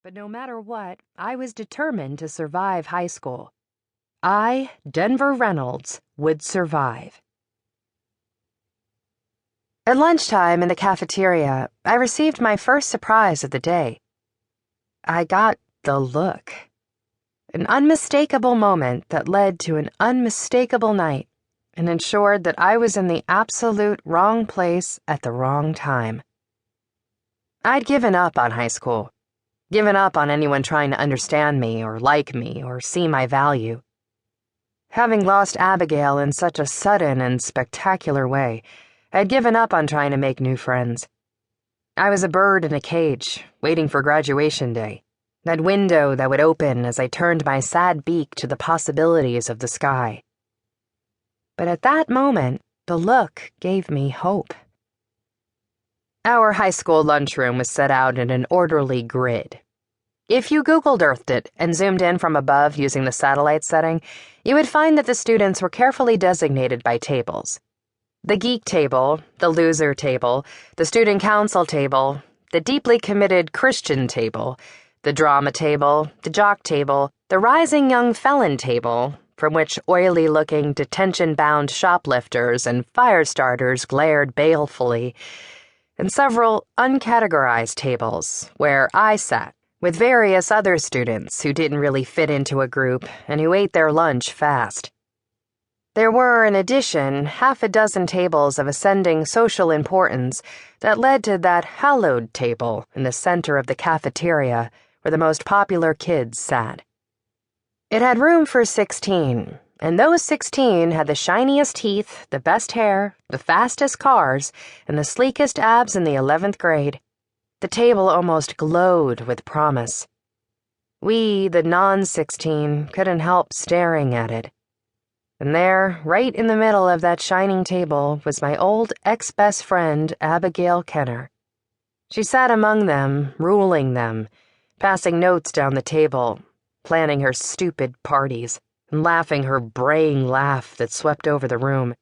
But no matter what, I was determined to survive high school. I, Denver Reynolds, would survive. At lunchtime in the cafeteria, I received my first surprise of the day. I got the look. An unmistakable moment that led to an unmistakable night and ensured that I was in the absolute wrong place at the wrong time. I'd given up on high school, given up on anyone trying to understand me or see my value. Having lost Abigail in such a sudden and spectacular way, I'd given up on trying to make new friends. I was a bird in a cage, waiting for graduation day, that window that would open as I turned my sad beak to the possibilities of the sky. But at that moment, the look gave me hope. Our high school lunchroom was set out in an orderly grid. If you Googled Earthed it and zoomed in from above using the satellite setting, you would find that the students were carefully designated by tables. The geek table, the loser table, the student council table, the deeply committed Christian table, the drama table, the jock table, the rising young felon table, from which oily-looking, detention-bound shoplifters and fire starters glared balefully, and several uncategorized tables where I sat, with various other students who didn't really fit into a group and who ate their lunch fast. There were, in addition, half a dozen tables of ascending social importance that led to that hallowed table in the center of the cafeteria where the most popular kids sat. It had room for 16, and those 16 had the shiniest teeth, the best hair, the fastest cars, and the sleekest abs in the 11th grade. The table almost glowed with promise. We, the non-16, couldn't help staring at it. And there, right in the middle of that shining table, was my old ex-best friend, Abigail Kenner. She sat among them, ruling them, passing notes down the table, planning her stupid parties, and laughing her braying laugh that swept over the room,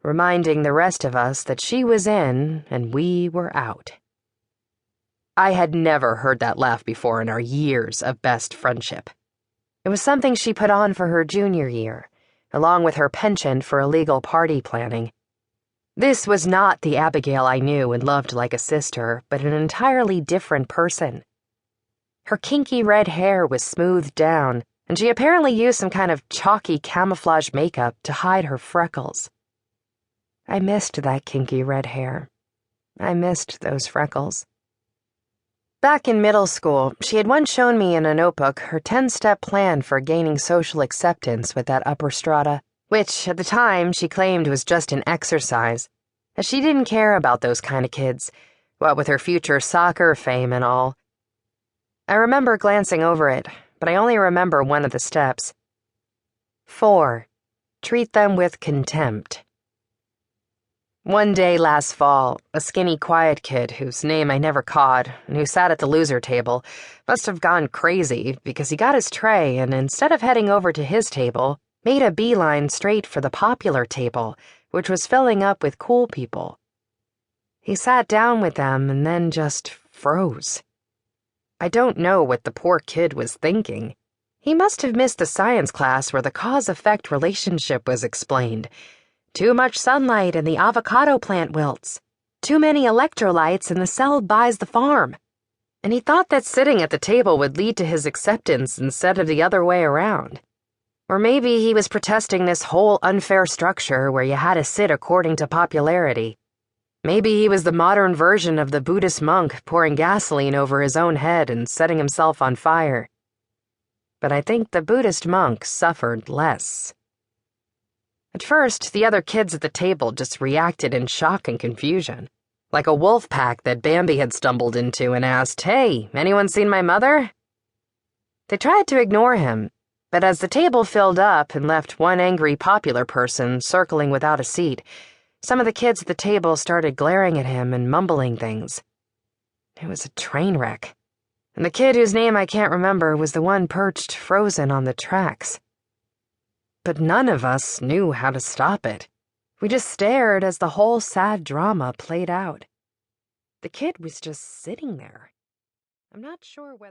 reminding the rest of us that she was in and we were out. I had never heard that laugh before in our years of best friendship. It was something she put on for her junior year, along with her penchant for illegal party planning. This was not the Abigail I knew and loved like a sister, but an entirely different person. Her kinky red hair was smoothed down, and she apparently used some kind of chalky camouflage makeup to hide her freckles. I missed that kinky red hair. I missed those freckles. Back in middle school, she had once shown me in a notebook her 10-step plan for gaining social acceptance with that upper strata, which, at the time, she claimed was just an exercise, as she didn't care about those kind of kids, what with her future soccer fame and all. I remember glancing over it, but I only remember one of the steps. 4. Treat them with contempt. One day last fall, a skinny, quiet kid whose name I never caught and who sat at the loser table must have gone crazy because he got his tray and instead of heading over to his table, made a beeline straight for the popular table, which was filling up with cool people. He sat down with them and then just froze. I don't know what the poor kid was thinking. He must have missed the science class where the cause-effect relationship was explained. Too much sunlight and the avocado plant wilts. Too many electrolytes and the cell buys the farm. And he thought that sitting at the table would lead to his acceptance instead of the other way around. Or maybe he was protesting this whole unfair structure where you had to sit according to popularity. Maybe he was the modern version of the Buddhist monk pouring gasoline over his own head and setting himself on fire. But I think the Buddhist monk suffered less. At first, the other kids at the table just reacted in shock and confusion, like a wolf pack that Bambi had stumbled into and asked, "Hey, anyone seen my mother?" They tried to ignore him, but as the table filled up and left one angry popular person circling without a seat, some of the kids at the table started glaring at him and mumbling things. It was a train wreck, and the kid whose name I can't remember was the one perched frozen on the tracks. But none of us knew how to stop it. We just stared as the whole sad drama played out. The kid was just sitting there. I'm not sure whether